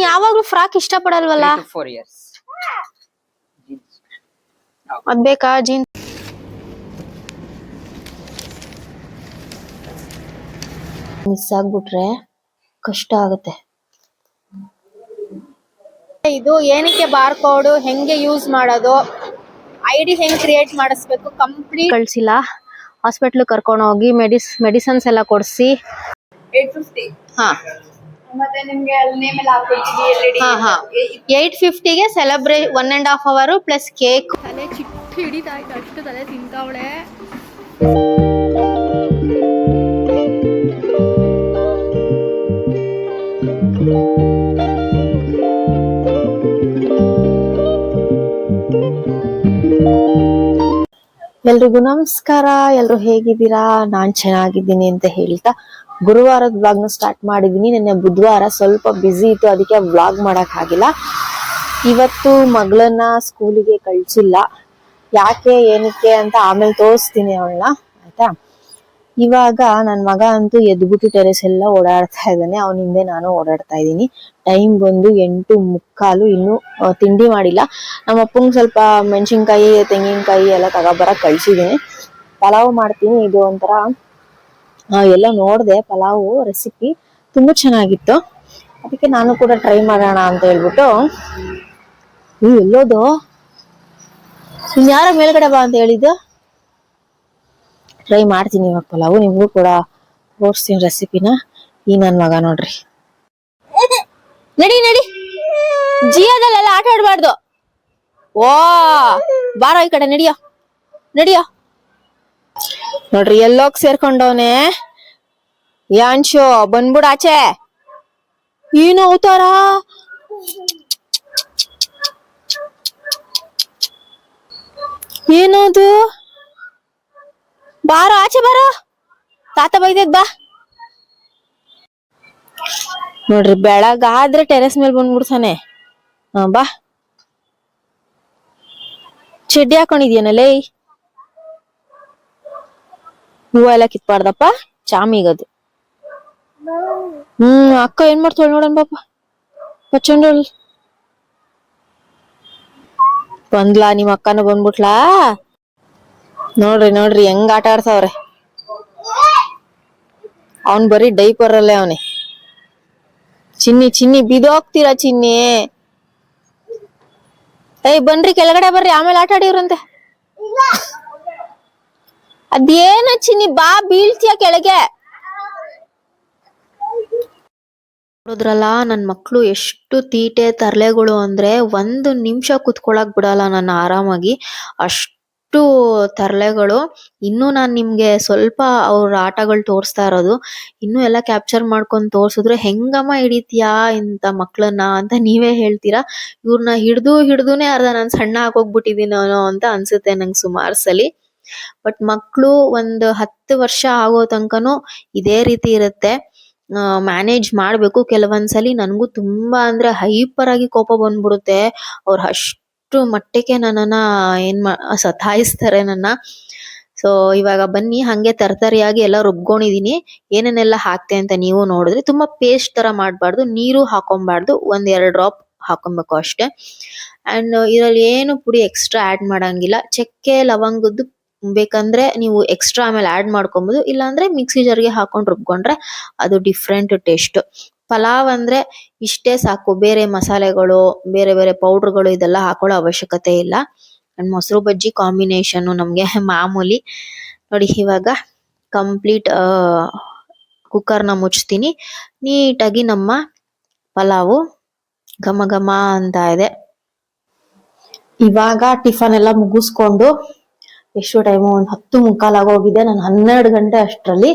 ಯಾವಾಗ್ಲೂ ಫ್ರಾಕ್ ಇಷ್ಟ ಪಡಲ್ವಲ್ಲ? 3 to 4 years. ಅದ್ ಬೇಕಾ ಜೀನ್ಸ್? ಮಿಸ್ ಆಗ್ಬಿಟ್ರೆ ಕಷ್ಟ ಆಗುತ್ತೆ. ಇದು ಏನಕ್ಕೆ ಬಾರ್ ಕೋಡ್, ಹೆಂಗೆ ಯೂಸ್ ಮಾಡೋದು, ಐಡಿ ಹೆಂಗ್ ಕ್ರಿಯೇಟ್ ಮಾಡಿಸ್ಬೇಕು ಕಂಪ್ಲೀಟ್ ಕಳ್ಸಿಲ್ಲ. ಹಾಸ್ಪಿಟ್ಲ್ ಕರ್ಕೊಂಡು ಹೋಗಿ ಮೆಡಿಸಿನ್ಸ್ ಎಲ್ಲ ಕೊಡ್ಸಿ 850. ಹಾ ಮತ್ತೆ ನಿಮ್ಗೆ ಅಲ್ಲಿ ನೇಮ್ ಎಲ್ಲ ಹಾಕೊಡ್ತೀವಿ LED. ಹಾ ಹಾ 850ಗೆ ಸೆಲೆಬ್ರೇಟ್ 1.5 hour ಪ್ಲಸ್ ಕೇಕ್. ತಲೆ ಚಿಟ್ಟು ಹಿಡಿತಾ ಇತ್ತು, ಅಷ್ಟು ತಲೆ ತಿಂತಾವಳೆ. ಎಲ್ರಿಗೂ ನಮಸ್ಕಾರ. ಎಲ್ರು ಹೇಗಿದ್ದೀರಾ? ನಾನ್ ಚೆನ್ನಾಗಿದ್ದೀನಿ ಅಂತ ಹೇಳ್ತಾ ಗುರುವಾರದ ವ್ಲಾಗ್ನ ಸ್ಟಾರ್ಟ್ ಮಾಡಿದೀನಿ. ನಿನ್ನೆ ಬುಧವಾರ ಸ್ವಲ್ಪ ಬ್ಯುಸಿ ಇತ್ತು, ಅದಕ್ಕೆ ವ್ಲಾಗ್ ಮಾಡಕ್ ಆಗಿಲ್ಲ. ಇವತ್ತು ಮಗಳನ್ನ ಸ್ಕೂಲಿಗೆ ಕಳ್ಸಿಲ್ಲ. ಯಾಕೆ ಏನಕ್ಕೆ ಅಂತ ಆಮೇಲೆ ತೋರಿಸ್ತೀನಿ ಅವಳನ್ನ, ಆಯ್ತಾ? ಇವಾಗ ನನ್ ಮಗ ಅಂತೂ ಎದ್ಬಿಟ್ಟು ಟೆರೆಸ್ ಎಲ್ಲ ಓಡಾಡ್ತಾ ಇದ್ದಾನೆ. ಅವನ ಹಿಂದೆ ನಾನು ಓಡಾಡ್ತಾ ಇದ್ದೀನಿ. ಟೈಮ್ ಬಂದು 8:45. ಇನ್ನು ತಿಂಡಿ ಮಾಡಿಲ್ಲ. ನಮ್ಮ ಅಪ್ಪಂಗೆ ಸ್ವಲ್ಪ ಮೆಣಸಿನ್ಕಾಯಿ ತೆಂಗಿನಕಾಯಿ ಎಲ್ಲ ತಗೊಬರಕ್ ಕಳ್ಸಿದೀನಿ. ಪಲಾವ್ ಮಾಡ್ತೀನಿ. ಇದು ಒಂಥರ ಎಲ್ಲ ನೋಡ್ದೆ, ಪಲಾವ್ ರೆಸಿಪಿ ತುಂಬಾ ಚೆನ್ನಾಗಿತ್ತು. ಅದಕ್ಕೆ ನಾನು ಕೂಡ ಟ್ರೈ ಮಾಡೋಣ ಅಂತ ಹೇಳ್ಬಿಟ್ಟು. ಎಲ್ಲೋದು ಇನ್ಯಾರ ಮೇಲ್ಗಡೆ ಬಾ ಅಂತ ಹೇಳಿದ್ದು? ಟ್ರೈ ಮಾಡ್ತೀನಿ ಇವಾಗ ಪಲಾವು. ನಿಮ್ಗೂ ಕೂಡ ತೋರಿಸ್ತೀನಿ ರೆಸಿಪಿನ. ಈ ನನ್ ಮಗ ನೋಡ್ರಿ, ನಡಿ ನಡಿ, ಜಿಯಾದಲ್ಲೆಲ್ಲ ಆಟ ಆಡ್ಬಾರ್ದು. ಓ ಬಾರ ಈ ಕಡೆ, ನಡಿಯೋ ನಡಿಯೋ. ನೋಡ್ರಿ ಎಲ್ಲೋಗ್ ಸೇರ್ಕೊಂಡವನೆ. ಯಾಂಶು ಬಂದ್ಬಿಡ ಆಚೆ. ಏನು ಅವತಾರ, ಏನದು? ಬಾರೋ ಆಚೆ ಬಾರೋ, ತಾತ ಬೈದದ್ ಬಾ. ನೋಡ್ರಿ ಬೆಳಗಾದ್ರೆ ಟೆರೆಸ್ ಮೇಲೆ ಬಂದ್ಬಿಡ್ತಾನೆ. ಬಾ, ಚಡ್ಡಿ ಹಾಕೊಂಡಿದ್ಯನಲ್ಲೇ. ಹೂವ ಎಲ್ಲ ಕಿತ್ಬಾರ್ದಪ್ಪ, ಚಾಮಿಗದು. ಅಕ್ಕ ಏನ್ ಮಾಡ್ತಾಳ ನೋಡನ್ ಪಾಪ. ಪಚ್ಚಂಡೋಳ್ ಬಂದ್ಲಾ? ನಿಮ್ ಅಕ್ಕನ ಬಂದ್ಬಿಟ್ಲಾ? ನೋಡ್ರಿ ಹೆಂಗ್ ಆಟ ಆಡ್ಸವ್ರೆ. ಅವನ್ ಬರೀ ಡೈಪರ್ ಅಲ್ಲೇ ಅವನೇ. ಚಿನ್ನಿ ಬಿದೋಗ್ತೀರಾ ಚಿನ್ನಿ. ಬನ್ರಿ ಕೆಳಗಡೆ ಬರ್ರಿ, ಆಮೇಲೆ ಆಟ ಆಡಿವ್ರಂತೆ. ಅದೇನ ಚಿನ್ನಿ, ಬಾ ಬೀಳ್ತೀಯ ಕೆಳಗೆ. ನೋಡಿದ್ರಲ್ಲ ನನ್ ಮಕ್ಳು ಎಷ್ಟು ತೀಟೆ ತರ್ಲೆಗಳು ಅಂದ್ರೆ, 1 ನಿಮಿಷ ಕುತ್ಕೊಳಕ್ ಬಿಡಲ್ಲ ನನ್ನ ಆರಾಮಾಗಿ. ಅಷ್ಟು ತರ್ಲೆಗಳು. ಇನ್ನು ನಾನ್ ನಿಮ್ಗೆ ಸ್ವಲ್ಪ ಅವ್ರ ಆಟಗಳು ತೋರಿಸ್ತಾ ಇರೋದು. ಇನ್ನು ಎಲ್ಲ ಕ್ಯಾಪ್ಚರ್ ಮಾಡ್ಕೊಂಡ್ ತೋರ್ಸಿದ್ರೆ ಹೆಂಗಮ್ಮ ಹಿಡಿತೀಯಾ ಇಂತ ಮಕ್ಳನ್ನ ಅಂತ ನೀವೇ ಹೇಳ್ತೀರಾ. ಇವ್ರನ್ನ ಹಿಡ್ದುನೆ ಅರ್ಧ ನಾನ್ ಸಣ್ಣ ಆಗೋಗ್ಬಿಟ್ಟಿದೀನೋ ಅಂತ ಅನ್ಸುತ್ತೆ ನಂಗೆ ಸುಮಾರು ಸಲಿ. ಬಟ್ ಮಕ್ಳು 10 ವರ್ಷ ಆಗೋ ತನಕನೂ ಇದೇ ರೀತಿ ಇರುತ್ತೆ. ಮ್ಯಾನೇಜ್ ಮಾಡ್ಬೇಕು. ಕೆಲವೊಂದ್ಸಲಿ ನನ್ಗೂ ತುಂಬಾ ಅಂದ್ರೆ ಹೈಪರ್ ಆಗಿ ಕೋಪ ಬಂದ್ಬಿಡುತ್ತೆ. ಅವ್ರು ಅಷ್ಟು ಮಟ್ಟಕ್ಕೆ ನನ್ನನ್ನ ಸತಾಯಿಸ್ತಾರೆ ನನ್ನ. ಸೊ ಇವಾಗ ಬನ್ನಿ, ಹಂಗೆ ತರ್ತರಿಯಾಗಿ ಎಲ್ಲ ರುಬ್ಕೊಂಡಿದೀನಿ. ಏನೇನೆಲ್ಲ ಹಾಕ್ತೆ ಅಂತ ನೀವು ನೋಡಿದ್ರೆ, ತುಂಬಾ ಪೇಸ್ಟ್ ತರ ಮಾಡ್ಬಾರ್ದು, ನೀರು ಹಾಕೊಂಬಾರ್ದು, 1-2 ಡ್ರಾಪ್ ಹಾಕೊಬೇಕು ಅಷ್ಟೇ. ಅಂಡ್ ಇದ್ರಲ್ಲಿ ಏನು ಪುಡಿ ಎಕ್ಸ್ಟ್ರಾ ಆಡ್ ಮಾಡಂಗಿಲ್ಲ. ಚಕ್ಕೆ ಲವಂಗದ್ದು ಬೇಕಂದ್ರೆ ನೀವು ಎಕ್ಸ್ಟ್ರಾ ಆಮೇಲೆ ಆಡ್ ಮಾಡ್ಕೊಬಹುದು, ಇಲ್ಲಾಂದ್ರೆ ಮಿಕ್ಸಿ ಜಾರ್ಗೆ ಹಾಕೊಂಡ್ ರುಬ್ಕೊಂಡ್ರೆ ಅದು ಡಿಫ್ರೆಂಟ್ ಟೇಸ್ಟ್. ಪಲಾವ್ ಅಂದ್ರೆ ಇಷ್ಟೇ ಸಾಕು, ಬೇರೆ ಮಸಾಲೆಗಳು ಬೇರೆ ಪೌಡರ್ಗಳು ಇದೆಲ್ಲ ಹಾಕೊಳ್ಳೋ ಅವಶ್ಯಕತೆ ಇಲ್ಲ. ಅಂಡ್ ಮೊಸರು ಬಜ್ಜಿ ಕಾಂಬಿನೇಷನ್ ನಮ್ಗೆ ಮಾಮೂಲಿ. ನೋಡಿ ಇವಾಗ ಕಂಪ್ಲೀಟ್ ಕುಕ್ಕರ್ನ ಮುಚ್ತೀನಿ. ನೀಟಾಗಿ ನಮ್ಮ ಪಲಾವು ಘಮ ಘಮ ಅಂತ ಇದೆ. ಇವಾಗ ಟಿಫನ್ ಎಲ್ಲ ಮುಗಿಸ್ಕೊಂಡು ಎಷ್ಟು ಟೈಮು, 10:45 ಆಗೋಗಿದೆ. ನಾನು 12 ಗಂಟೆ ಅಷ್ಟರಲ್ಲಿ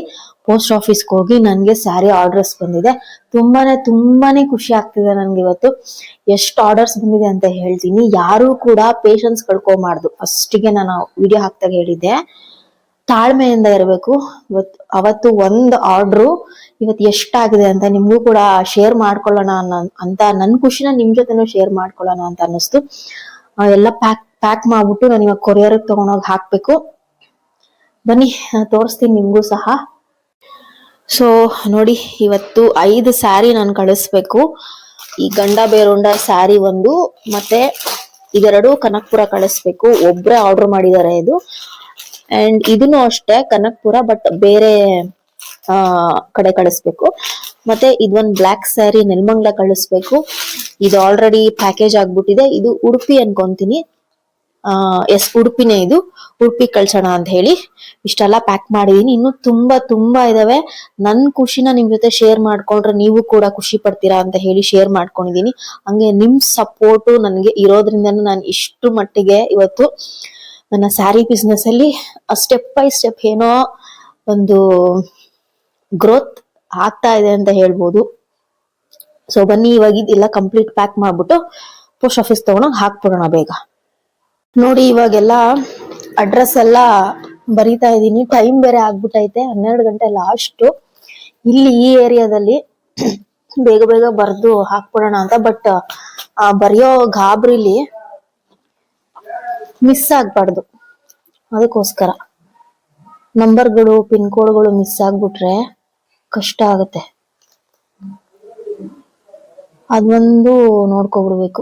ಪೋಸ್ಟ್ ಆಫೀಸ್ಗೆ ಹೋಗಿ ನನ್ಗೆ ಸ್ಯಾರಿ ಆರ್ಡರ್ಸ್ ಬಂದಿದೆ. ತುಂಬಾನೇ ಖುಷಿ ಆಗ್ತಿದೆ ನನ್ಗೆ ಇವತ್ತು. ಎಷ್ಟು ಆರ್ಡರ್ಸ್ ಬಂದಿದೆ ಅಂತ ಹೇಳ್ತೀನಿ. ಯಾರು ಕೂಡ ಪೇಷನ್ಸ್ ಕಳ್ಕೊಬಾರ್ದು. ಫಸ್ಟಿಗೆ ನಾನು ವಿಡಿಯೋ ಹಾಕ್ದಾಗ ಹೇಳಿದ್ದೆ, ತಾಳ್ಮೆಯಿಂದ ಇರಬೇಕು. ಅವತ್ತು ಒಂದು ಆರ್ಡ್ರು ಇವತ್ತು ಎಷ್ಟಾಗಿದೆ ಅಂತ ನಿಮ್ಗೂ ಕೂಡ ಶೇರ್ ಮಾಡ್ಕೊಳ್ಳೋಣ ಅಂತ, ನನ್ ಖುಷಿನ ನಿಮ್ ಜೊತೆನೂ ಶೇರ್ ಮಾಡ್ಕೊಳ್ಳೋಣ ಅಂತ ಅನ್ನಿಸ್ತು. ಎಲ್ಲ ಪ್ಯಾಕ್ ಮಾಡ್ಬಿಟ್ಟು ನಾನು ಇವಾಗ ಕೊರಿಯರ್ ತಗೊಂಡೋಗಿ ಹಾಕ್ಬೇಕು. ಬನ್ನಿ ತೋರಿಸ್ತೀನಿ ನಿಮ್ಗೂ ಸಹ. ಸೊ ನೋಡಿ, ಇವತ್ತು 5 ಸ್ಯಾರಿ ನಾನು ಕಳಿಸ್ಬೇಕು. ಈ ಗಂಡ ಬೇರುಂಡ ಸ್ಯಾರಿ ಒಂದು, ಮತ್ತೆ ಇದೆರಡು ಕನಕ್ಪುರ ಕಳಿಸ್ಬೇಕು. ಒಬ್ರೇ ಆರ್ಡರ್ ಮಾಡಿದ್ದಾರೆ ಇದು. ಅಂಡ್ ಇದನ್ನು ಅಷ್ಟೇ ಕನಕ್ಪುರ, ಬಟ್ ಬೇರೆ ಕಡೆ ಕಳಿಸ್ಬೇಕು. ಮತ್ತೆ ಇದೊಂದು ಬ್ಲಾಕ್ ಸ್ಯಾರಿ ನೆಲಮಂಗ್ಲ ಕಳಿಸ್ಬೇಕು. ಇದು ಆಲ್ರೆಡಿ ಪ್ಯಾಕೇಜ್ ಆಗ್ಬಿಟ್ಟಿದೆ. ಇದು ಉಡುಪಿ ಅನ್ಕೊಂತೀನಿ. ಎಸ್, ಉಡುಪಿನೇ ಇದು. ಉಡುಪಿ ಕಳ್ಸೋಣ ಅಂತ ಹೇಳಿ ಇಷ್ಟೆಲ್ಲ ಪ್ಯಾಕ್ ಮಾಡಿದೀನಿ. ಇನ್ನು ತುಂಬಾ ಇದಾವೆ. ನನ್ ಖುಷಿನ ನಿಮ್ ಜೊತೆ ಶೇರ್ ಮಾಡ್ಕೊಂಡ್ರೆ ನೀವು ಕೂಡ ಖುಷಿ ಪಡ್ತೀರಾ ಅಂತ ಹೇಳಿ ಶೇರ್ ಮಾಡ್ಕೊಂಡಿದೀನಿ. ಹಂಗೆ ನಿಮ್ ಸಪೋರ್ಟು ನನ್ಗೆ ಇರೋದ್ರಿಂದ ನಾನು ಇಷ್ಟು ಮಟ್ಟಿಗೆ ಇವತ್ತು ನನ್ನ ಸ್ಯಾರಿ ಬಿಸ್ನೆಸ್ ಅಲ್ಲಿ ಸ್ಟೆಪ್ ಬೈ ಸ್ಟೆಪ್ ಏನೋ ಒಂದು ಗ್ರೋತ್ ಆಗ್ತಾ ಇದೆ ಅಂತ ಹೇಳ್ಬೋದು. ಸೊ ಬನ್ನಿ, ಇವಾಗ ಇದೆಲ್ಲ ಕಂಪ್ಲೀಟ್ ಪ್ಯಾಕ್ ಮಾಡ್ಬಿಟ್ಟು ಪೋಸ್ಟ್ ಆಫೀಸ್ ತಗೊಂಡೋಗಿ ಹಾಕ್ಬಿಡೋಣ ಬೇಗ. ನೋಡಿ, ಇವಾಗೆಲ್ಲ ಅಡ್ರೆಸ್ ಎಲ್ಲ ಬರೀತಾ ಇದ್ದೀನಿ. ಟೈಮ್ ಬೇರೆ ಆಗ್ಬಿಟ್ಟೈತೆ, 12 ಗಂಟೆ ಲಾಸ್ಟ್. ಇಲ್ಲಿ ಈ ಏರಿಯಾದಲ್ಲಿ ಬೇಗ ಬೇಗ ಬರ್ದು ಹಾಕ್ಬಿಡೋಣ ಅಂತ. ಬಟ್ ಬರೆಯೋ ಗಾಬ್ರಿಲಿ ಮಿಸ್ ಆಗ್ಬಾರ್ದು, ಅದಕ್ಕೋಸ್ಕರ ನಂಬರ್ಗಳು ಪಿನ್ ಕೋಡ್ಗಳು ಮಿಸ್ ಆಗ್ಬಿಟ್ರೆ ಕಷ್ಟ ಆಗುತ್ತೆ. ಅದೊಂದು ನೋಡ್ಕೊಬಿಡ್ಬೇಕು.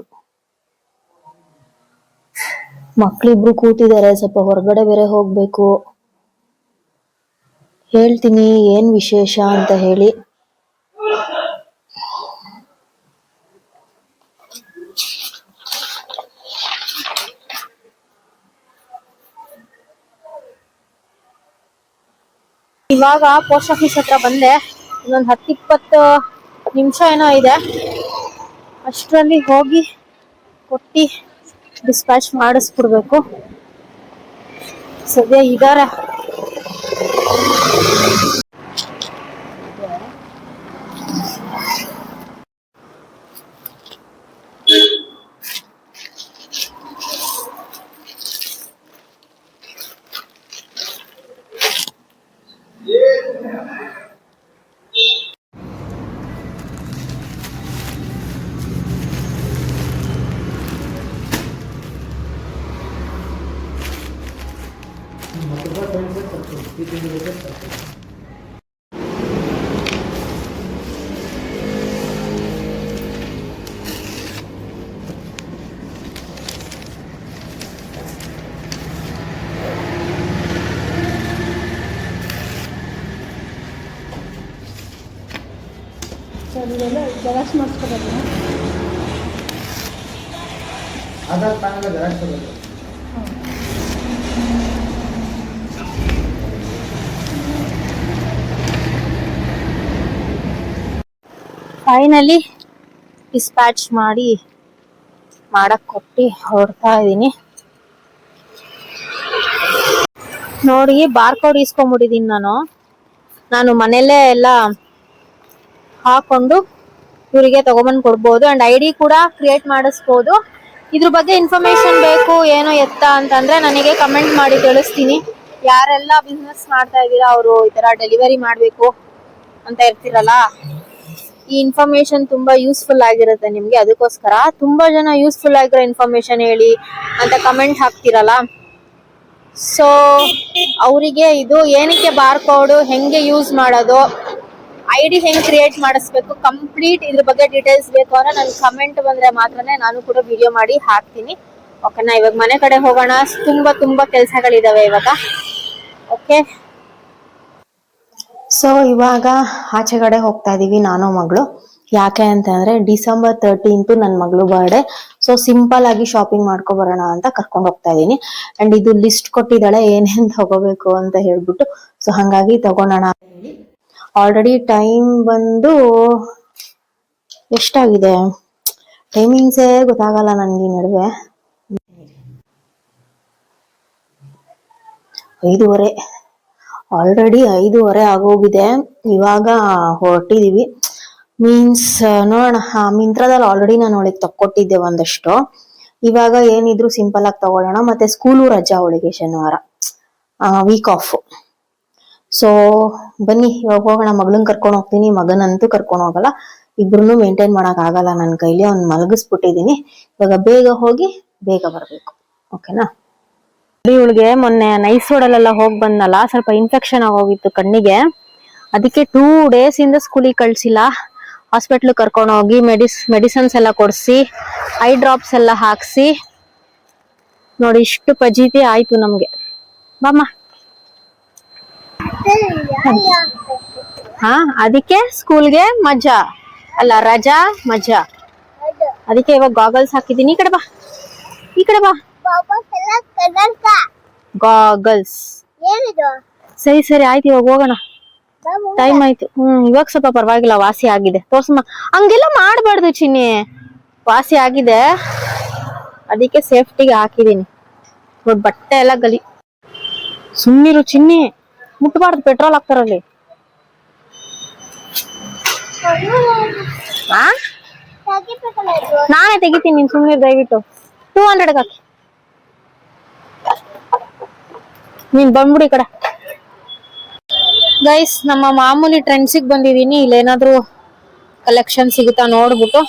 ಮಕ್ಳಿಬ್ರು ಕೂತಿದ್ದಾರೆ, ಸ್ವಲ್ಪ ಹೊರಗಡೆ ಬೇರೆ ಹೋಗ್ಬೇಕು. ಹೇಳ್ತೀನಿ ಏನ್ ವಿಶೇಷ ಅಂತ ಹೇಳಿ. ಇವಾಗ ಪೋಸ್ಟ್ ಆಫೀಸ್ ಹತ್ರ ಬಂದೆ. ಇನ್ನೊಂದು 10-20 ನಿಮಿಷ ಏನೋ ಇದೆ. ಅಷ್ಟರಲ್ಲಿ ಹೋಗಿ ಕೊಟ್ಟಿ ಡಿಸ್ಪ್ಯಾಚ್ ಮಾಡಿಸ್ಬಿಡ್ಬೇಕು. ಸದ್ಯ ಇದಾರೆ. ಜೆರಾಕ್ಸ್ ಮಾಡಿಸ್ಕೋಬೇಕು. ಆಧಾರ್ ಕಾರ್ಡ್ ಜೆರಾಕ್ಸ್ ಕೊಡೋದು. ಫೈನಲಿ ಡಿಸ್ಪ್ಯಾಚ್ ಮಾಡಕ್ ಕೊಟ್ಟಿ ಹೊರಡ್ತಾ ಇದೀನಿ. ನೋಡಿ, ಬಾರ್ಕೋಡ್ ಇಸ್ಕೊಂಡ್ಬಿಟ್ಟಿದೀನಿ ನಾನು ಮನೆಯಲ್ಲೇ ಎಲ್ಲ ಹಾಕೊಂಡು ಇವರಿಗೆ ತಗೊಂಬಂದ್ ಕೊಡ್ಬೋದು. ಅಂಡ್ ID ಕೂಡ ಕ್ರಿಯೇಟ್ ಮಾಡಿಸ್ಬೋದು. ಇದ್ರ ಬಗ್ಗೆ ಇನ್ಫಾರ್ಮೇಶನ್ ಬೇಕು ಏನೋ ಎತ್ತ ಅಂತಂದ್ರೆ ನನಗೆ ಕಮೆಂಟ್ ಮಾಡಿ ತಿಳಿಸ್ತೀನಿ. ಯಾರೆಲ್ಲ ಬಿಸ್ನೆಸ್ ಮಾಡ್ತಾ ಇದ್ದೀರಾ, ಅವರು ಈ ತರ ಡೆಲಿವರಿ ಮಾಡ್ಬೇಕು ಅಂತ ಇರ್ತಿರಲ್ಲ, ಈ ಇನ್ಫಾರ್ಮೇಶನ್ ತುಂಬಾ ಯೂಸ್ಫುಲ್ ಆಗಿರುತ್ತೆ ನಿಮ್ಗೆ. ಅದಕ್ಕೋಸ್ಕರ ತುಂಬಾ ಜನ ಯೂಸ್ಫುಲ್ ಆಗಿರೋ ಇನ್ಫಾರ್ಮೇಶನ್ ಹೇಳಿ ಅಂತ ಕಮೆಂಟ್ ಹಾಕ್ತಿರಲ್ಲ. ಸೊ ಅವರಿಗೆ ಇದು ಏನಕ್ಕೆ ಬಾರ್ಕೋಡ್, ಹೆಂಗೆ ಯೂಸ್ ಮಾಡೋದು, ID ಹೆಂಗ್ ಕ್ರಿಯೇಟ್ ಮಾಡಿಸ್ಬೇಕು, ಕಂಪ್ಲೀಟ್ ಇದ್ರ ಬಗ್ಗೆ ಡೀಟೇಲ್ಸ್ ಬೇಕು ಅಂದ್ರೆ ನನ್ ಕಮೆಂಟ್ ಬಂದ್ರೆ ಮಾತ್ರನೇ ನಾನು ಕೂಡ ವಿಡಿಯೋ ಮಾಡಿ ಹಾಕ್ತೀನಿ. ಓಕೆನಾ? ಇವಾಗ ಮನೆ ಕಡೆ ಹೋಗೋಣ. ತುಂಬಾ ಕೆಲ್ಸಗಳಿದಾವೆ ಇವಾಗ. ಓಕೆ, ಸೊ ಇವಾಗ ಆಚೆ ಕಡೆ ಹೋಗ್ತಾ ಇದೀವಿ ನಾನು ಮಗಳು. ಯಾಕೆ ಅಂತಂದ್ರೆ ಡಿಸೆಂಬರ್ 13 ನನ್ನ ಮಗಳು ಬರ್ಡೇ. ಸೊ ಸಿಂಪಲ್ ಆಗಿ ಶಾಪಿಂಗ್ ಮಾಡ್ಕೊ ಬರೋಣ ಅಂತ ಕರ್ಕೊಂಡು ಹೋಗ್ತಾ ಇದೀನಿ. ಅಂಡ್ ಇದು ಲಿಸ್ಟ್ ಕೊಟ್ಟಿದ್ದಾಳೆ ಏನೇನ್ ತಗೋಬೇಕು ಅಂತ ಹೇಳ್ಬಿಟ್ಟು. ಸೊ ಹಂಗಾಗಿ ತಗೊಳೋಣ. ಆಲ್ರೆಡಿ ಟೈಮ್ ಬಂದು ಎಷ್ಟಾಗಿದೆ, ಟೈಮಿಂಗ್ಸೇ ಗೊತ್ತಾಗಲ್ಲ ನನ್ಗೆ ನಡುವೆ. 5:30 ಆಲ್ರೆಡಿ 5:30 ಆಗೋಗಿದೆ. ಇವಾಗ ಹೊರಟಿದೀವಿ. ಮೀನ್ಸ್ ನೋಡೋಣ, ಮಿಂತ್ರದಲ್ಲಿ ಆಲ್ರೆಡಿ ನಾನು ಅವಳಿಗೆ ತಕ್ಕೊಟ್ಟಿದ್ದೆ ಒಂದಷ್ಟು. ಇವಾಗ ಏನಿದ್ರು ಸಿಂಪಲ್ ಆಗಿ ತಗೊಳ್ಳೋಣ. ಮತ್ತೆ ಸ್ಕೂಲು ರಜಾ ಅವಳಿಗೆ ಶನಿವಾರ, ವೀಕ್ ಆಫ್. ಸೊ ಬನ್ನಿ ಇವಾಗ ಹೋಗೋಣ. ಮಗಳನ್ನ ಕರ್ಕೊಂಡು ಹೋಗ್ತೀನಿ, ಮಗನಂತೂ ಕರ್ಕೊಂಡು ಹೋಗಲ್ಲ. ಇಬ್ರು ಮೇಂಟೈನ್ ಮಾಡಕ್ ಆಗಲ್ಲ ನನ್ನ ಕೈಲಿ. ಅವ್ನು ಮಲಗಿಸ್ಬಿಟ್ಟಿದೀನಿ. ಇವಾಗ ಬೇಗ ಹೋಗಿ ಬೇಗ ಬರ್ಬೇಕು. ಓಕೆನಾ? ಇವಳಿಗೆ ಮೊನ್ನೆ ನೈಸ್ ರೋಡಲ್ಲೆಲ್ಲ ಹೋಗಿ ಬಂದಲ್ಲ, ಸ್ವಲ್ಪ ಇನ್ಫೆಕ್ಷನ್ ಆಗೋಗಿತ್ತು ಕಣ್ಣಿಗೆ. ಅದಕ್ಕೆ 2 ಡೇಸ್ ಇಂದ ಸ್ಕೂಲಿಗೆ ಕಳ್ಸಿಲ್ಲ. ಹಾಸ್ಪಿಟ್ಲ್ ಕರ್ಕೊಂಡು ಹೋಗಿ ಮೆಡಿಸಿನ್ಸ್ ಎಲ್ಲ ಕೊಡ್ಸಿ ಐ ಡ್ರಾಪ್ಸ್ ಎಲ್ಲ ಹಾಕ್ಸಿ ನೋಡಿ ಇಷ್ಟು ಫಜೀತಿ ಆಯ್ತು ನಮ್ಗೆ. ಬಾಮ್ಮ. ಹಾ ಅದಕ್ಕೆ ಸ್ಕೂಲ್ಗೆ ಮಜಾ ಅಲ್ಲ ರಜಾ ಮಜಾ. ಅದಕ್ಕೆ ಇವಾಗ ಗಾಗಲ್ಸ್ ಹಾಕಿದೀನಿ. ಈ ಕಡೆ ಬಾ, ಈ ಕಡೆ ಬಾ. ಗಾಗಲ್ಸ್. ಸರಿ ಸರಿ ಆಯ್ತು, ಇವಾಗ ಹೋಗೋಣ, ಟೈಮ್ ಆಯ್ತು. ಇವಾಗ ಸ್ವಲ್ಪ ಪರವಾಗಿಲ್ಲ, ವಾಸಿ ಆಗಿದೆ. ತೋರ್ಸಮ್ಮ. ಹಂಗೆಲ್ಲ ಮಾಡ್ಬಾರ್ದು ಚಿನ್ನಿ, ವಾಸಿ ಆಗಿದೆ ಅದಕ್ಕೆ ಸೇಫ್ಟಿಗೆ ಹಾಕಿದೀನಿ. ನೋಡ್ ಬಟ್ಟೆ ಎಲ್ಲ ಗಲಿ. ಸುಮ್ನಿರು ಚಿನ್ನಿ, ಮುಟ್ಬಾರ್ದು, ಪೆಟ್ರೋಲ್ ಹಾಕ್ತಾರಲ್ಲಿ. ನಾನೇ ತೆಗಿತೀನಿ, ನೀನ್ ಸುಮ್ನಿರು ದಯವಿಟ್ಟು. 200 ಹಾಕಿ. ನೀನ್ ಬಂದ್ಬಿಡಿ ಈ ಕಡೆ. ಗೈಸ್, ನಮ್ಮ ಮಾಮೂಲಿ ಟ್ರೆಂಡ್ಸಿಗೆ ಬಂದಿದೀನಿ. ಇಲ್ಲೇನಾದ್ರೂ ಕಲೆಕ್ಷನ್ ಸಿಗುತ್ತಾ ನೋಡ್ಬಿಟ್ಟು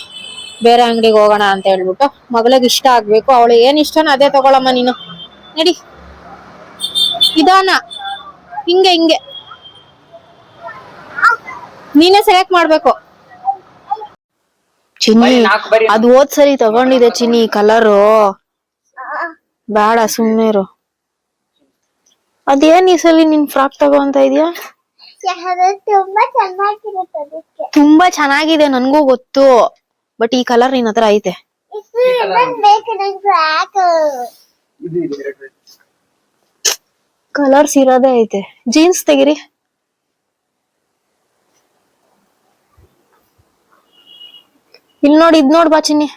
ಬೇರೆ ಅಂಗಡಿಗೆ ಹೋಗೋಣ ಅಂತ ಹೇಳ್ಬಿಟ್ಟು. ಮಗಳಿಗೆ ಇಷ್ಟ ಆಗ್ಬೇಕು, ಅವಳು ಏನ್ ಇಷ್ಟನೋ ಅದೇ ತಗೊಳಮ್ಮ ನೀನು. ನಡಿ, ನಿಧಾನ, ಹಿಂಗೆ ಹಿಂಗೆ ನೀನೇ ಸೆಲೆಕ್ಟ್ ಮಾಡ್ಬೇಕು. ಚಿನ್ನಿ, ಅದು ಹೋದ್ ಸರಿ ತಗೊಂಡಿದೆ ಚಿನ್ನಿ, ಕಲರು ಬೇಡ, ಸುಮ್ನಿರು. ಅದೇನ್ ಈ ಸಲ ನಿನ್ ಫ್ರಾಕ್ ತಗೋಂತ ಇದೀಯಾ? ತುಂಬಾ ಚೆನ್ನಾಗಿದೆ, ನನ್ಗೂ ಗೊತ್ತು. ಬಟ್ ಈ ಕಲರ್ ನಿನ್ ಹತ್ರ ಐತೆ. ಕಲರ್ಸ್ ಇರೋದೇ ಐತೆ. ಜೀನ್ಸ್ ತೆಗಿರಿ. ಇಲ್ಲಿ ನೋಡಿ, ಇದ್ ನೋಡ್ ಬಾ ಚಿನ್ನಿ,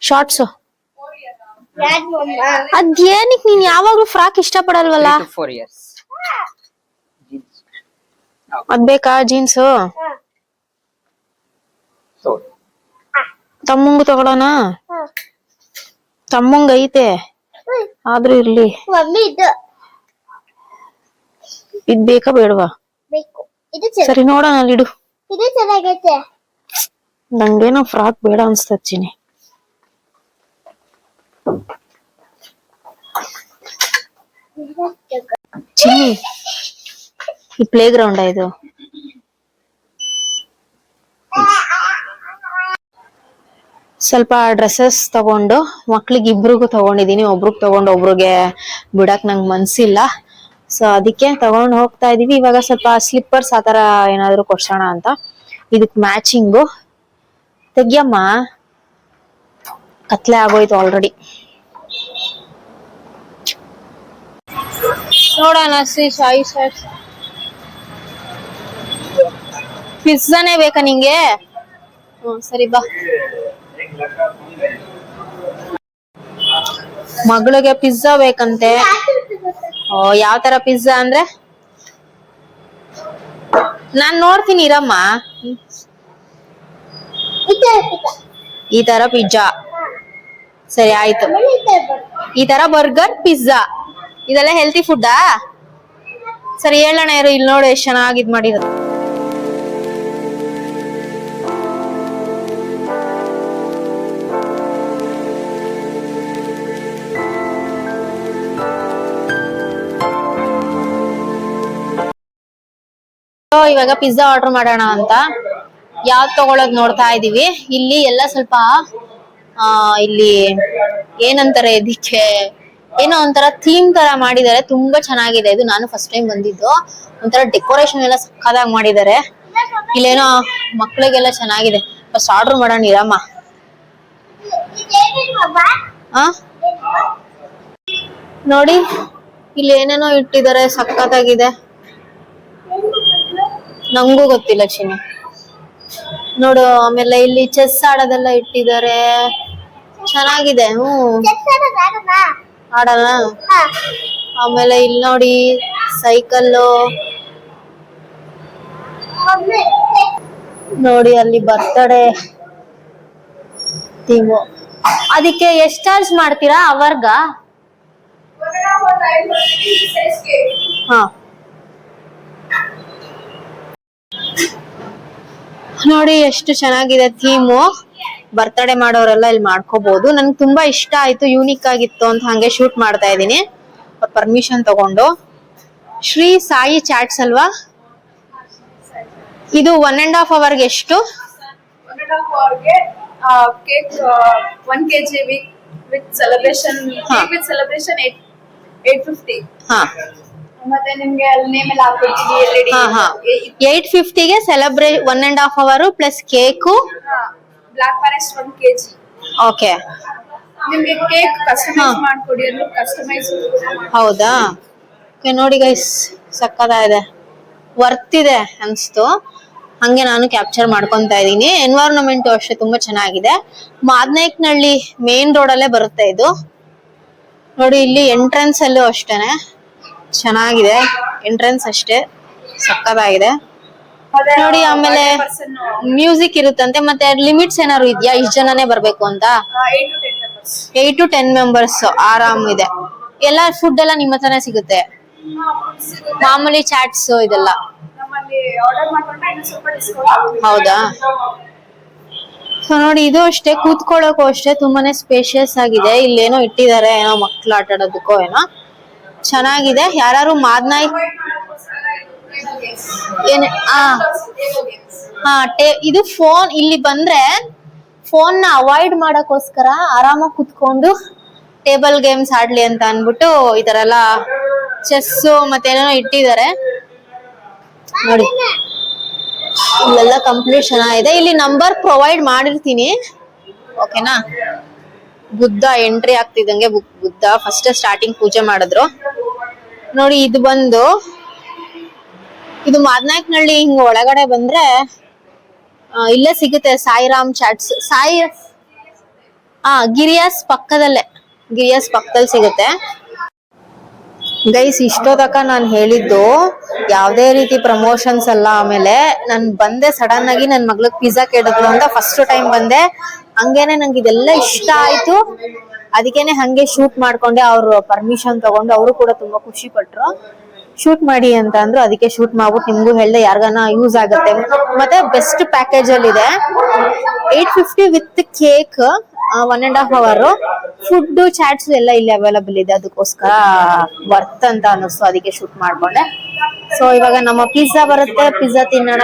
ಶಾರ್ಟ್ಸ್. ಅದೇನಿಕ್ ನೀನ್ ಯಾವಾಗ್ಲೂ ಫ್ರಾಕ್ ಇಷ್ಟ ಪಡಲ್ವಲ್ಲ? ಅದ್ ಬೇಕಾ ಜೀನ್ಸ್? ತಮ್ಮಂಗು ತಗೊಳೋಣ? ತಮ್ಮಂಗ ಐತೆ, ಆದ್ರೂ ಇರ್ಲಿ. ಇದ್ ಬೇಕಾ ಬೇಡವಾ? ಸರಿ ನೋಡೋಣ, ಅಲ್ಲಿಡು. ನಂಗೇನೋ ಫ್ರಾಕ್ ಬೇಡ ಅನ್ಸ್ತದ ಚಿನ್ನಿ. ಚಿನ್ನಿ, ಈ ಪ್ಲೇ ಗ್ರೌಂಡ್ ಇದು. ಸ್ವಲ್ಪ ಡ್ರೆಸ್ಸಸ್ ತಗೊಂಡು ಮಕ್ಳಿಗೆ ಇಬ್ರಿಗೂ ತಗೊಂಡಿದೀನಿ. ಒಬ್ರಿಗೆ ತಗೊಂಡು ಒಬ್ರಿಗೆ ಬಿಡಕ್ ನಂಗೆ ಮನ್ಸಿಲ್ಲ. ಸೊ ಅದಕ್ಕೆ ತಗೊಂಡ್ ಹೋಗ್ತಾ ಇದೀವಿ. ಇವಾಗ ಸ್ವಲ್ಪ ಸ್ಲಿಪ್ಪರ್ಸ್ ಆತರ ಏನಾದ್ರು ಕೊಡ್ಸೋಣ ಅಂತ. ಇದಕ್ ಮ್ಯಾಚಿಂಗು ತೆಗಿಯಮ್ಮ, ಕತ್ಲೆ ಆಗೋಯ್ತು ಆಲ್ರೆಡಿ. ನೋಡೋಣ ಶ್ರೀ ಸಾಯಿ ಸರ್. ಪಿಜ್ಜಾನೇ ಬೇಕಾ ನಿಂಗೆ? ಸರಿ ಬಾ. ಮಗಳಿಗೆ ಪಿಜ್ಜಾ ಬೇಕಂತೆ. ಯಾವ ತರ ಪಿಜ್ಜಾ ಅಂದ್ರೆ ನಾನ್ ನೋಡ್ತೀನಿ, ಇರಮ್ಮ. ಈ ತರ ಪಿಜ್ಜಾ, ಸರಿ ಆಯ್ತು. ಈ ತರ ಬರ್ಗರ್, ಪಿಜ್ಜಾ ಇದೆಲ್ಲ ಹೆಲ್ತಿ ಫುಡ್ಡಾ? ಸರಿ ಹೇಳೋಣ ಇರು. ಇಲ್ಲಿ ನೋಡು ಎಷ್ಟ್ ಚೆನ್ನಾಗಿ ಇದ್ ಮಾಡಿದ್ರು. ಇವಾಗ ಪಿಜ್ಜಾ ಆರ್ಡರ್ ಮಾಡೋಣ ಅಂತ ಯಾವ್ದು ತಗೊಳೋದ್ ನೋಡ್ತಾ ಇದೀವಿ. ಇಲ್ಲಿ ಎಲ್ಲ ಸ್ವಲ್ಪ ಇಲ್ಲಿ ಏನಂತಾರೆ ಇದಕ್ಕೆ, ಏನೋ ಒಂಥರ ಥೀಮ್ ತರ ಮಾಡಿದ್ದಾರೆ. ತುಂಬಾ ಚೆನ್ನಾಗಿದೆ ಇದು. ನಾನು ಫಸ್ಟ್ ಟೈಮ್ ಬಂದಿದ್ದು. ಒಂಥರ ಡೆಕೋರೇಷನ್ ಎಲ್ಲ ಸಕ್ಕದಾಗಿ ಮಾಡಿದ್ದಾರೆ. ಇಲ್ಲೇನೋ ಮಕ್ಳಿಗೆಲ್ಲ ಚೆನ್ನಾಗಿದೆ. ಫಸ್ಟ್ ಆರ್ಡರ್ ಮಾಡೋಣ ಇರಮ್ಮ. ನೋಡಿ, ಇಲ್ಲಿ ಏನೇನೋ ಇಟ್ಟಿದ್ದಾರೆ, ಸಕ್ಕತ್ತಾಗಿದೆ. ನಂಗೂ ಗೊತ್ತಿಲ್ಲ ಚಿನ್ನಿ. ನೋಡು, ಆಮೇಲೆ ಇಲ್ಲಿ ಚೆಸ್ ಆಡೋದೆಲ್ಲ ಇಟ್ಟಿದ್ದಾರೆ, ಚೆನ್ನಾಗಿದೆ. ಆಡೋಣ. ಆಮೇಲೆ ಇಲ್ಲಿ ನೋಡಿ ಸೈಕಲ್ಲು ನೋಡಿ, ಅಲ್ಲಿ ಬರ್ತಡೇ ಥೀಮು. ಅದಕ್ಕೆ ಎಷ್ಟ್ ಚಾರ್ಜ್ ಮಾಡ್ತೀರಾ ಅವರ್ಗ? ಹಾ ನೋಡಿ ಎಷ್ಟು ಚೆನ್ನಾಗಿದೆ ಥೀಮು. ಬರ್ತಡೇ ಮಾಡೋರೆಲ್ಲ ಇಲ್ಲಿ ಮಾಡ್ಕೋಬಹುದು. ನನ್ಗೆ ತುಂಬಾ ಇಷ್ಟ ಆಯ್ತು, ಯೂನಿಕ್ ಆಗಿತ್ತು ಅಂತ ಹಂಗೆ ಶೂಟ್ ಮಾಡ್ತಾ ಇದೀನಿ. ಪರ್ಮಿಷನ್ ತಗೊಂಡು. ಶ್ರೀ ಸಾಯಿ ಚಾಟ್ಸ್ ಅಲ್ವಾ? ಇದು 1.5 ಅವರ್ಗೆ ಎಷ್ಟು? 1.5 hourಗೆ cake 1 kg with celebration, cake with celebration 850. ಹಾ ಮತ್ತೆ ನಿಮ್ಗೆ ಅಲ್ಲಿ ನೇಮ್ ಎಲ್ಲ ಹಾಕ್ಬಿಡ್ತೀವಿ, LED. ಹಾ ಹಾ 850ಗೆ celebrate 1.5 hour plus cake. Black forest 1 kg. Okay. ನಿಮ್ಗೆ ಕೇಕ್ ಕಸ್ಟಮೈಸ್ ಮಾಡ್ಕೊಡಿ ಅಂದ್ರೆ ಕಸ್ಟಮೈಸ್. ಹೌದಾ? ಓಕೆ ನೋಡಿ ಗೈಸ್, ಸಕ್ಕತ್ತಾಗಿದೆ, ವರ್ತ್ ಇದೆ ಅನ್ಸ್ತು. ಹಂಗೆ ನಾನು ಕ್ಯಾಪ್ಚರ್ ಮಾಡ್ಕೊಂತಾ ಇದೀನಿ. ಎನ್ವೈರನ್ಮೆಂಟ್ ಅಷ್ಟೇ ತುಂಬಾ ಚೆನ್ನಾಗಿದೆ. ಮಾದನಾಯಕನಹಳ್ಳಿ ಮೇನ್ ರೋಡ್ ಅಲ್ಲೇ ಬರುತ್ತೆ ಇದು. ನೋಡಿ ಇಲ್ಲಿ ಎಂಟ್ರೆನ್ಸ್ ಅಲ್ಲೂ ಅಷ್ಟೇನೆ ಚೆನ್ನಾಗಿದೆ, ಎಂಟ್ರೆನ್ಸ್ ಅಷ್ಟೇ ಸಕ್ಕತ್ತಾಗಿದೆ ನೋಡಿ. ಆಮೇಲೆ ಮ್ಯೂಸಿಕ್ ಇರುತ್ತಂತೆ, ಮತ್ತೆ ಲಿಮಿಟ್ಸ್ ಏನಾದ್ರು ಇದೆಯಾ? ಇಷ್ಟು ಜನನೇ ಬರ್ಬೇಕು ಅಂತ? 8 to 10 ಮೆಂಬರ್ಸ್ ಆರಾಮ್ ಇದೆ. ಎಲ್ಲ ಫುಡ್ ಎಲ್ಲ ನಿಮ್ಮ ಹತ್ರನೇ ಸಿಗುತ್ತೆ? ಮಾಮೂಲಿ ಚಾಟ್ಸ್ ಇದೆಲ್ಲ ಹೌದಾ? ಸೊ ನೋಡಿ, ಇದು ಅಷ್ಟೇ, ಕೂತ್ಕೊಳ್ಳೋಕು ಅಷ್ಟೇ ತುಂಬಾನೇ ಸ್ಪೇಷಿಯಸ್ ಆಗಿದೆ. ಇಲ್ಲೇನೋ ಇಟ್ಟಿದ್ದಾರೆ, ಏನೋ ಮಕ್ಳು ಆಟ ಆಡೋದಕ್ಕೋ ಏನೋ ಚೆನ್ನಾಗಿದೆ. ಯಾರು ಮಾದನಾಯಕ್ ಏನ್ ಇದು ಫೋನ್ ಇಲ್ಲಿ ಬಂದ್ರೆ ಫೋನ್ ನ ಅವಾಯ್ಡ್ ಮಾಡಕ್ಕೋಸ್ಕರ ಆರಾಮಾಗಿ ಕುತ್ಕೊಂಡು ಟೇಬಲ್ ಗೇಮ್ಸ್ ಆಡ್ಲಿ ಅಂತ ಅನ್ಬಿಟ್ಟು ಈ ತರ ಎಲ್ಲ ಚೆಸ್ ಮತ್ತೆ ಏನೇನೋ ಇಟ್ಟಿದ್ದಾರೆ ನೋಡಿ. ಇಲ್ಲೆಲ್ಲ ಕಂಪ್ಲೀಟ್ ಚೆನ್ನಾಗಿದೆ. ಇಲ್ಲಿ ನಂಬರ್ ಪ್ರೊವೈಡ್ ಮಾಡಿರ್ತೀನಿ, ಓಕೆನಾ? ಬುದ್ಧ ಎಂಟ್ರಿ ಆಗ್ತಿದ್ದಂಗೆ ಬುದ್ಧ ಫಸ್ಟ್ ಸ್ಟಾರ್ಟಿಂಗ್ ಪೂಜೆ ಮಾಡಿದ್ರು ನೋಡಿ. ಇದು ಮಾದನಾಯಕನಹಳ್ಳಿ ಹಿಂಗ ಒಳಗಡೆ ಬಂದ್ರೆ ಇಲ್ಲೇ ಸಿಗುತ್ತೆ ಸಾಯಿರಾಮ್ ಚಾಟ್ಸ್. ಗಿರಿಯಾಸ್ ಪಕ್ಕದಲ್ಲಿ ಸಿಗುತ್ತೆ ಗೈಸ್. ಇಷ್ಟೋತಕ ನಾನು ಹೇಳಿದ್ದು ಯಾವ್ದೇ ರೀತಿ ಪ್ರಮೋಷನ್ಸ್ ಅಲ್ಲ. ಆಮೇಲೆ ನಾನು ಬಂದೆ ಸಡನ್ ಆಗಿ, ನನ್ ಮಗ್ಳಿಗೆ ಪಿಜ್ಜಾ ಕೇಳಿದ್ರು ಅಂತ ಫಸ್ಟ್ ಟೈಮ್ ಬಂದೆ. ಹಂಗೇನೆ ನಂಗೆ ಇದೆಲ್ಲ ಇಷ್ಟ ಆಯ್ತು, ಅದಕ್ಕೇನೆ ಹಂಗೆ ಶೂಟ್ ಮಾಡ್ಕೊಂಡೆ. ಅವ್ರು ಪರ್ಮಿಷನ್ ತಗೊಂಡು ಅವರು ಕೂಡ ತುಂಬಾ ಖುಷಿ ಪಟ್ರು. ಶೂಟ್ ಮಾಡಿ ಅಂತ ಅಂದ್ರು, ಅದಕ್ಕೆ ಶೂಟ್ ಮಾಡ್ಬಿಟ್ಟು ನಿಮ್ಗೂ ಹೇಳ್ದೆ, ಯಾರಿಗಾನ ಯೂಸ್ ಆಗುತ್ತೆ. ಮತ್ತೆ ಬೆಸ್ಟ್ ಪ್ಯಾಕೇಜ್ ಅಲ್ಲಿ ಇದೆ, 850 with cake 1.5 hour. Food chaats ಎಲ್ಲ ಇಲ್ಲಿ ಅವೈಲಬಲ್ ಇದೆ, ಅದಕ್ಕೋಸ್ಕರ ವರ್ತ್ ಅಂತ ಅನ್ನಿಸ್ತು, ಅದಕ್ಕೆ ಶೂಟ್ ಮಾಡ್ಕೊಂಡೆ. ಸೊ ಇವಾಗ ನಮ್ಮ ಪಿಜ್ಜಾ ಬರುತ್ತೆ, ಪಿಜ್ಜಾ ತಿನ್ನೋಣ.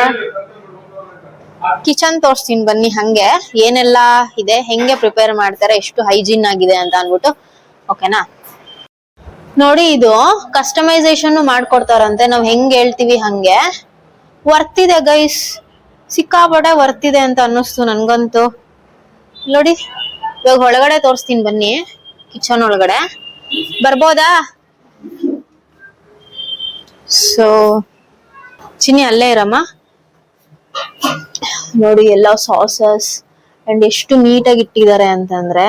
ಕಿಚನ್ ತೋರಿಸ್ತೀನಿ ಬನ್ನಿ, ಹಂಗೆ ಏನೆಲ್ಲಾ ಇದೆ, ಹೆಂಗೆ ಪ್ರಿಪೇರ್ ಮಾಡ್ತಾರೆ, ಎಷ್ಟು ಹೈಜೀನ್ ಆಗಿದೆ ಅಂತ ಅನ್ಬಿಟ್ಟು, ಓಕೆನಾ? ನೋಡಿ, ಇದು ಕಸ್ಟಮೈಸೇಷನ್ ಮಾಡ್ಕೊಡ್ತಾರಂತೆ, ನಾವ್ ಹೆಂಗ್ ಹೇಳ್ತೀವಿ ಹಂಗೆ. ವರ್ತ್ ಇದೆ ಗೈಸ್, ಸಿಕ್ಕಾಪಟ್ಟೆ ವರ್ತ್ ಇದೆ ಅಂತ ಅನ್ನಿಸ್ತು ನನ್ಗಂತೂ. ನೋಡಿ, ಇವಾಗ ಒಳಗಡೆ ತೋರಿಸ್ತೀನಿ ಬನ್ನಿ, ಕಿಚನ್ ಒಳಗಡೆ ಬರ್ಬೋದಾ? ಸೊ ಚಿನ್ನಿ ಅಲ್ಲೇ ಇರಮ್ಮ. ನೋಡಿ ಎಲ್ಲ ಸಾಸಸ್ ಅಂಡ್ ಎಷ್ಟು ನೀಟಾಗಿ ಇಟ್ಟಿದ್ದಾರೆ ಅಂತಂದ್ರೆ.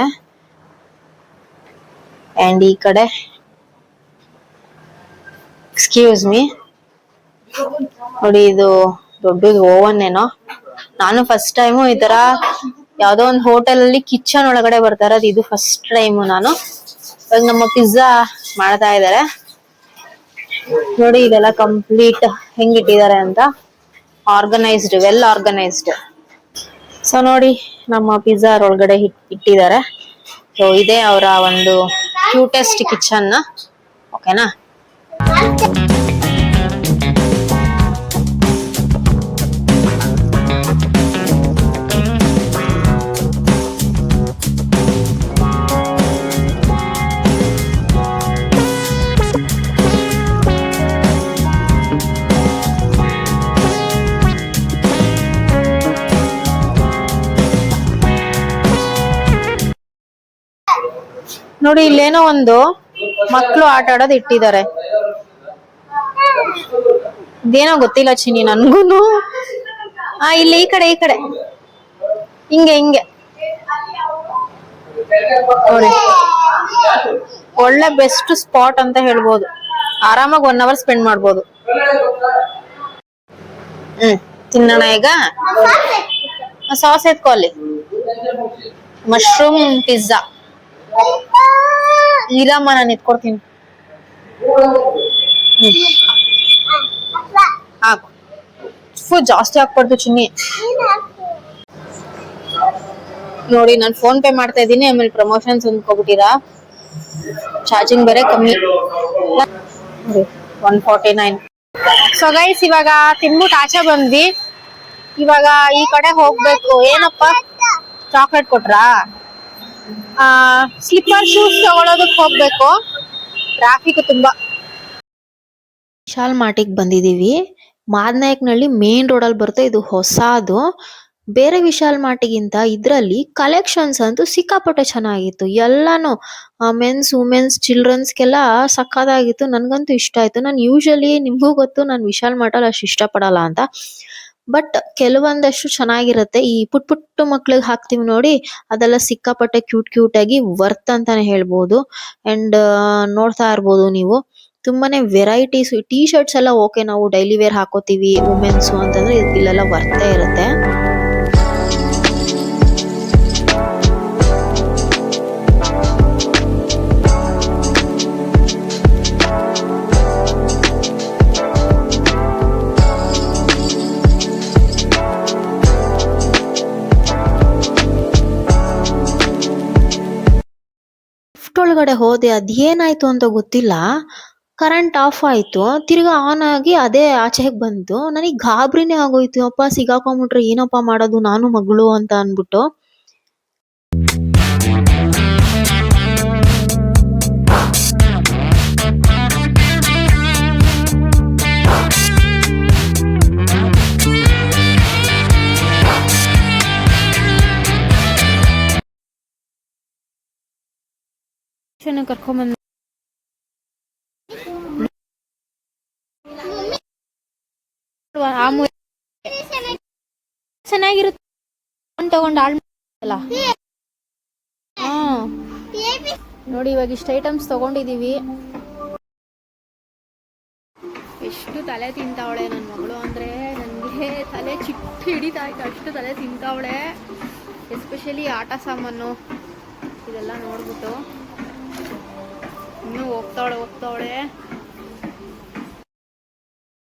ಅಂಡ್ ಈ ಕಡೆ ಎಕ್ಸ್ಕ್ಯೂಸ್ ಮೀ ನೋಡಿ, ಇದು ದೊಡ್ಡದು ಓವನ್ ಏನೋ. ನಾನು ಫಸ್ಟ್ ಟೈಮು ಈ ತರ ಯಾವ್ದೋ ಒಂದು ಹೋಟೆಲ್ ಅಲ್ಲಿ ಕಿಚನ್ ಒಳಗಡೆ ಬರ್ತಾ ಇರೋದು, ಇದು ಫಸ್ಟ್ ಟೈಮು ನಾನು. ಇವಾಗ ನಮ್ಮ ಪಿಜ್ಜಾ ಮಾಡ್ತಾ ಇದಾರೆ ನೋಡಿ. ಇದೆಲ್ಲ ಕಂಪ್ಲೀಟ್ ಹೆಂಗಿಟ್ಟಿದ್ದಾರೆ ಅಂತ, ಆರ್ಗನೈಸ್ಡ್, ವೆಲ್ ಆರ್ಗನೈಸ್ಡ್. ಸೊ ನೋಡಿ, ನಮ್ಮ ಪಿಜ್ಜಾ ಒಳಗಡೆ ಇಟ್ಟಿದ್ದಾರೆ. ಸೊ ಇದೇ ಅವರ ಒಂದು ಕ್ಯೂಟೆಸ್ಟ್ ಕಿಚನ್, ಓಕೆನಾ? ನೋಡಿ, ಇಲ್ಲೇನೋ ಒಂದು ಮಕ್ಕಳು ಆಟ ಆಡೋದು ಇಟ್ಟಿದ್ದಾರೆ, ಇದೇನೋ ಗೊತ್ತಿಲ್ಲ ಚಿನ್ನಿ ನನ್ಗೂನು. ಇಲ್ಲಿ ಈ ಕಡೆ ಹಿಂಗೆ ನೋಡಿ, ಒಳ್ಳೆ ಬೆಸ್ಟ್ ಸ್ಪಾಟ್ ಅಂತ ಹೇಳ್ಬೋದು. ಆರಾಮಾಗಿ 1 ಅವರ್ ಸ್ಪೆಂಡ್ ಮಾಡ್ಬೋದು. ತಿನ್ನೋಣ ಈಗ. ಸಾಸ್ ಎತ್ಕೊ ಅಲ್ಲಿ, ಮಶ್ರೂಮ್ ಪಿಜ್ಜಾ. ಇರಮ್ಮ, ನಾನು ಎತ್ಕೊಡ್ತೀನಿ. ಹಾಕು, ಫುಲ್ ಜಾಸ್ತಿ ಹಾಕ್ಬಾರ್ದು ಚಿನ್ನಿ. ನೋಡಿ, ನಾನು ಫೋನ್ ಪೇ ಮಾಡ್ತಾ ಇದ್ದೀನಿ, ಆಮೇಲೆ ಪ್ರಮೋಷನ್ಸ್ ಅಂದ್ಕೊಬಿಟ್ಟಿರಾ. ಚಾರ್ಜಿಂಗ್ ಬೇರೆ ಕಮ್ಮಿ, 149. ಸೊ ಗೈಸ್, ಇವಾಗ ತಿನ್ಬಿಟ್ಟು ಆಚೆ ಬಂದ್ವಿ. ಇವಾಗ ಈ ಕಡೆ ಹೋಗ್ಬೇಕು. ಏನಪ್ಪ ಚಾಕ್ಲೇಟ್ ಕೊಟ್ರಾ? ಸ್ಲಿಪ್ಪರ್ ಶೂಸ್ ತಗೊಳೋದಕ್ಕೆ ಹೋಗ್ಬೇಕು. ಟ್ರಾಫಿಕ್ ತುಂಬಾ. ವಿಶಾಲ್ ಮಾರ್ಟಿಗೆ ಬಂದಿದೀವಿ. ಮಾದನಾಯಕನಹಳ್ಳಿ ಮೇನ್ ರೋಡಲ್ಲಿ ಬರುತ್ತೆ. ಇದು ಹೊಸದು. ಬೇರೆ ವಿಶಾಲ್ ಮಾರ್ಟಿಗಿಂತ ಇದ್ರಲ್ಲಿ ಕಲೆಕ್ಷನ್ಸ್ ಅಂತೂ ಸಿಕ್ಕಾಪಟ್ಟೆ ಚೆನ್ನಾಗಿತ್ತು. ಎಲ್ಲಾನು ಮೆನ್ಸ್, ವುಮೆನ್ಸ್, ಚಿಲ್ಡ್ರನ್ಸ್ಗೆಲ್ಲ ಸಕ್ಕತ್ತಾಗಿತ್ತು. ನನ್ಗಂತೂ ಇಷ್ಟ ಆಯ್ತು. ನಾನು ಯೂಶಲಿ ನಿಮ್ಗೂ ಗೊತ್ತು ನಾನು ವಿಶಾಲ್ ಮಾರ್ಟಲ್ಲಿ ಅಷ್ಟು ಇಷ್ಟಪಡಲ್ಲ ಅಂತ. ಬಟ್ ಕೆಲವೊಂದಷ್ಟು ಚೆನ್ನಾಗಿರುತ್ತೆ. ಈ ಪುಟ್ ಪುಟ್ಟ ಮಕ್ಳಿಗೆ ಹಾಕ್ತಿವಿ ನೋಡಿ, ಅದೆಲ್ಲ ಸಿಕ್ಕಾಪಟ್ಟೆ ಕ್ಯೂಟ್ ಆಗಿ ವರ್ತ್ ಅಂತಾನೆ ಹೇಳ್ಬೋದು. ಅಂಡ್ ನೋಡ್ತಾ ಇರ್ಬೋದು ನೀವು, ತುಂಬಾನೇ ವೆರೈಟೀಸ್. ಟೀ ಶರ್ಟ್ಸ್ ಎಲ್ಲ ಓಕೆ, ನಾವು ಡೈಲಿ ವೇರ್ ಹಾಕೋತೀವಿ ವುಮೆನ್ಸ್ ಅಂತಂದ್ರೆ ಇಲ್ಲೆಲ್ಲ ವರ್ತೇ ಇರುತ್ತೆ. ಲಿಫ್ಟ್ ಒಳಗಡೆ ಹೋದೆ, ಅದೇನಾಯ್ತು ಅಂತ ಗೊತ್ತಿಲ್ಲ. ಕರೆಂಟ್ ಆಫ್ ಆಯ್ತು, ತಿರ್ಗಾ ಆನ್ ಆಗಿ ಅದೇ ಆಚೆಗೆ ಬಂತು. ನನಗೆ ಗಾಬರಿನೇ ಆಗೋಯ್ತು. ಅಪ್ಪ ಸಿಗಾಕೊಂಡ್ಬಿಟ್ರೆ ಏನಪ್ಪ ಮಾಡೋದು ನಾನು ಮಗಳು ಅಂತ ಅನ್ಬಿಟ್ಟು. ಕರ್ಕೊಂಬಂದ ಚೆನ್ನಾಗಿರುತ್ತೆ. ತಗೊಂಡು ಆಳ್ಮಲ್ಲ. ನೋಡಿ ಇವಾಗ ಇಷ್ಟು ಐಟಮ್ಸ್ ತಗೊಂಡಿದೀವಿ. ಎಷ್ಟು ತಲೆ ತಿಂತಾವಳೆ ನನ್ನ ಮಗಳು ಅಂದ್ರೆ, ನನಗೆ ತಲೆ ಚಿಟ್ಟು ಹಿಡಿತಾ ಇತ್ತು, ಅಷ್ಟು ತಲೆ ತಿಂತಾವಳೆ. ಎಸ್ಪೆಷಲಿ ಆಟ ಸಾಮಾನು ಇದೆಲ್ಲ ನೋಡ್ಬಿಟ್ಟು ಇನ್ನೂ ಹೋಗ್ತಾವಳೆ.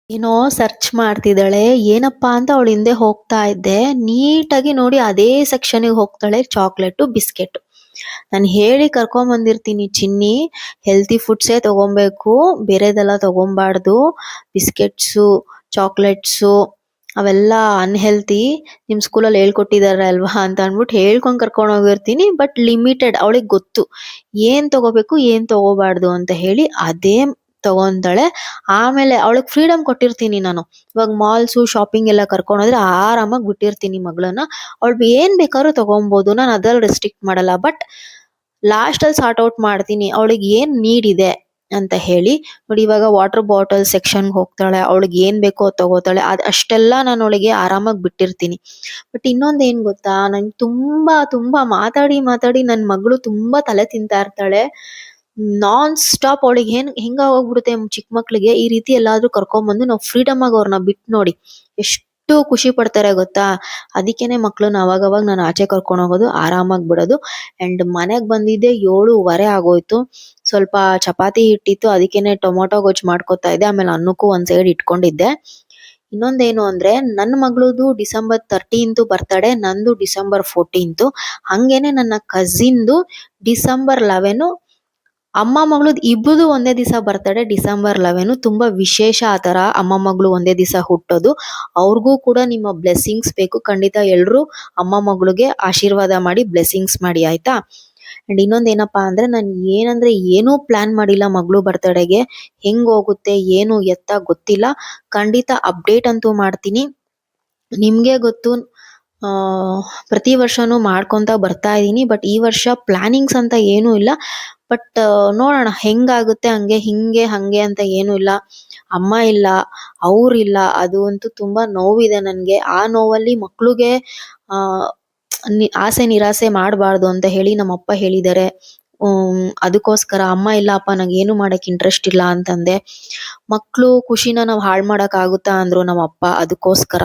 ಏನೋ ಸರ್ಚ್ ಮಾಡ್ತಿದ್ದಾಳೆ, ಏನಪ್ಪಾ ಅಂತ ಅವಳ ಹಿಂದೆ ಹೋಗ್ತಾ ಇದ್ದೆ. ನೀಟಾಗಿ ನೋಡಿ ಅದೇ ಸೆಕ್ಷನ್ಗೆ ಹೋಗ್ತಾಳೆ. Chocolate, biscuit. ನಾನು ಹೇಳಿ ಕರ್ಕೊಂಡ್ ಬಂದಿರ್ತೀನಿ, ಚಿನ್ನಿ ಹೆಲ್ತಿ ಫುಡ್ಸೇ ತಗೊಬೇಕು, ಬೇರೆದೆಲ್ಲ ತಗೊಬಾರ್ದು. ಬಿಸ್ಕೆಟ್ಸು, ಚಾಕ್ಲೇಟ್ಸು ಅವೆಲ್ಲ ಅನ್ಹೆಲ್ತಿ, ನಿಮ್ ಸ್ಕೂಲಲ್ಲಿ ಹೇಳ್ಕೊಟ್ಟಿದಾರೆ ಅಲ್ವಾ ಅಂತ ಅನ್ಬಿಟ್ಟು ಹೇಳ್ಕೊಂಡ್ ಕರ್ಕೊಂಡು ಹೋಗಿರ್ತೀನಿ. But limited. ಅವಳಿಗೆ ಗೊತ್ತು ಏನ್ ತಗೋಬೇಕು ಏನ್ ತಗೋಬಾರ್ದು ಅಂತ ಹೇಳಿ, ಅದೇ ತಗೊಂತಾಳೆ. ಆಮೇಲೆ ಅವಳಿಗೆ ಫ್ರೀಡಮ್ ಕೊಟ್ಟಿರ್ತೀನಿ ನಾನು. ಇವಾಗ ಮಾಲ್ಸು, ಶಾಪಿಂಗ್ ಎಲ್ಲ ಕರ್ಕೊಂಡು ಹೋದ್ರೆ ಆರಾಮಾಗಿ ಬಿಟ್ಟಿರ್ತೀನಿ ಮಗಳನ್ನ. ಅವಳು ಏನ್ ಬೇಕಾದ್ರೂ ತಗೊಬೋದು, ನಾನು ಅದ್ರಲ್ಲಿ ರೆಸ್ಟ್ರಿಕ್ಟ್ ಮಾಡಲ್ಲ. ಬಟ್ ಲಾಸ್ಟ್ ಅಲ್ಲಿ ಸಾರ್ಟ್ ಔಟ್ ಮಾಡ್ತೀನಿ ಅವಳಿಗೆ ಏನ್ ನೀಡ್ ಇದೆ ಅಂತ ಹೇಳಿ. ನೋಡಿ ಇವಾಗ ವಾಟರ್ ಬಾಟಲ್ ಸೆಕ್ಷನ್ಗೆ ಹೋಗ್ತಾಳೆ, ಅವಳಿಗೆ ಏನ್ ಬೇಕೋ ಅದು ತಗೋತಾಳೆ. ಅಷ್ಟೆಲ್ಲ ನಾನು ಅವಳಿಗೆ ಆರಾಮಾಗಿ ಬಿಟ್ಟಿರ್ತೀನಿ. ಬಟ್ ಇನ್ನೊಂದ್ ಏನ್ ಗೊತ್ತಾ, ನಂಗೆ ತುಂಬಾ ಮಾತಾಡಿ ನನ್ನ ಮಗಳು ತುಂಬಾ ತಲೆ ತಿಂತಾ ಇರ್ತಾಳೆ. Non stop. ಅವಳಿಗೆ ಹೆಂಗಾಗೋಗ್ಬಿಡುತ್ತೆ ಚಿಕ್ಕ ಮಕ್ಳಿಗೆ, ಈ ರೀತಿ ಎಲ್ಲಾದ್ರೂ ಕರ್ಕೊಂಡ್ಬಂದು ನಾವು ಫ್ರೀಡಮ್ ಆಗಿ ಅವ್ರನ್ನ ಬಿಟ್ಟು ನೋಡಿ ಎಷ್ಟು ಖುಷಿ ಪಡ್ತಾರೆ ಗೊತ್ತಾ. ಅದಕ್ಕೇನೆ ಮಕ್ಳನ್ನ ಅವಾಗವಾಗ ನಾನು ಆಚೆ ಕರ್ಕೊಂಡು ಹೋಗೋದು, ಆರಾಮಾಗಿ ಬಿಡೋದು. ಅಂಡ್ ಮನೆಗ್ ಬಂದಿದ್ದೆ 7:15 ಆಗೋಯ್ತು. ಸ್ವಲ್ಪ ಚಪಾತಿ ಹಿಟ್ಟಿತ್ತು, ಅದಕ್ಕೇನೆ ಟೊಮೊಟೊ ಗೊಜ್ಜು ಮಾಡ್ಕೊತಾ ಇದ್ದೆ. ಆಮೇಲೆ ಅನ್ನಕ್ಕೂ ಒಂದ್ ಸೈಡ್ ಇಟ್ಕೊಂಡಿದ್ದೆ. ಇನ್ನೊಂದೇನು ಅಂದ್ರೆ, ನನ್ನ ಮಗಳದು ಡಿಸೆಂಬರ್ 13 ಬರ್ತಡೆ, ನಂದು ಡಿಸೆಂಬರ್ 14. ಹಂಗೇನೆ ನನ್ನ ಕಸಿನ್ದು ಡಿಸೆಂಬರ್ 11. ಅಮ್ಮ ಮಗಳದ್ ಇಬ್ಬರದು ಒಂದೇ ದಿವಸ ಬರ್ತಡೆ, ಡಿಸೆಂಬರ್ 11. ತುಂಬಾ ವಿಶೇಷ ಆತರ ಅಮ್ಮ ಮಗಳು ಒಂದೇ ದಿವಸ ಹುಟ್ಟೋದು. ಅವ್ರಿಗೂ ಕೂಡ ನಿಮ್ಮ ಬ್ಲೆಸ್ಸಿಂಗ್ಸ್ ಬೇಕು. ಖಂಡಿತ ಎಲ್ರು ಅಮ್ಮ ಮಗಳಿಗೆ ಆಶೀರ್ವಾದ ಮಾಡಿ ಬ್ಲೆಸ್ಸಿಂಗ್ಸ್ ಮಾಡಿ, ಆಯ್ತಾ. ಅಂಡ್ ಇನ್ನೊಂದೇನಪ್ಪಾ ಅಂದ್ರೆ, ನಾನು ಏನೂ ಪ್ಲಾನ್ ಮಾಡಿಲ್ಲ ಮಗಳು ಬರ್ತಡೆಗೆ. ಹೆಂಗ್ ಹೋಗುತ್ತೆ ಏನು ಎತ್ತ ಗೊತ್ತಿಲ್ಲ. ಖಂಡಿತ ಅಪ್ಡೇಟ್ ಅಂತೂ ಮಾಡ್ತೀನಿ. ನಿಮ್ಗೆ ಗೊತ್ತು, ಪ್ರತಿ ವರ್ಷನೂ ಮಾಡ್ಕೊಂತ ಬರ್ತಾ ಇದೀನಿ. ಬಟ್ ಈ ವರ್ಷ ಪ್ಲಾನಿಂಗ್ಸ್ ಅಂತ ಏನೂ ಇಲ್ಲ. ಬಟ್ ನೋಡೋಣ ಹೆಂಗಾಗುತ್ತೆ. ಹಂಗೆ ಅಂತ ಏನೂ ಇಲ್ಲ. ಅಮ್ಮ ಇಲ್ಲ, ಅವ್ರಿಲ್ಲ, ಅದು ಅಂತೂ ತುಂಬಾ ನೋವಿದೆ ನನ್ಗೆ. ಆ ನೋವಲ್ಲಿ ಮಕ್ಳಿಗೆ ಆಸೆ ನಿರಾಸೆ ಮಾಡಬಾರ್ದು ಅಂತ ಹೇಳಿ ನಮ್ಮಪ್ಪ ಹೇಳಿದ್ದಾರೆ. ಅದಕ್ಕೋಸ್ಕರ ಅಮ್ಮ ಇಲ್ಲ ಅಪ್ಪ ನಂಗೆ ಏನು ಮಾಡಕ್ ಇಂಟ್ರೆಸ್ಟ್ ಇಲ್ಲ ಅಂತಂದೆ. ಮಕ್ಳು ಖುಷಿನ ನಾವು ಹಾಳು ಮಾಡಕ್ ಆಗುತ್ತಾ ಅಂದ್ರು ನಮ್ಮಪ್ಪ. ಅದಕ್ಕೋಸ್ಕರ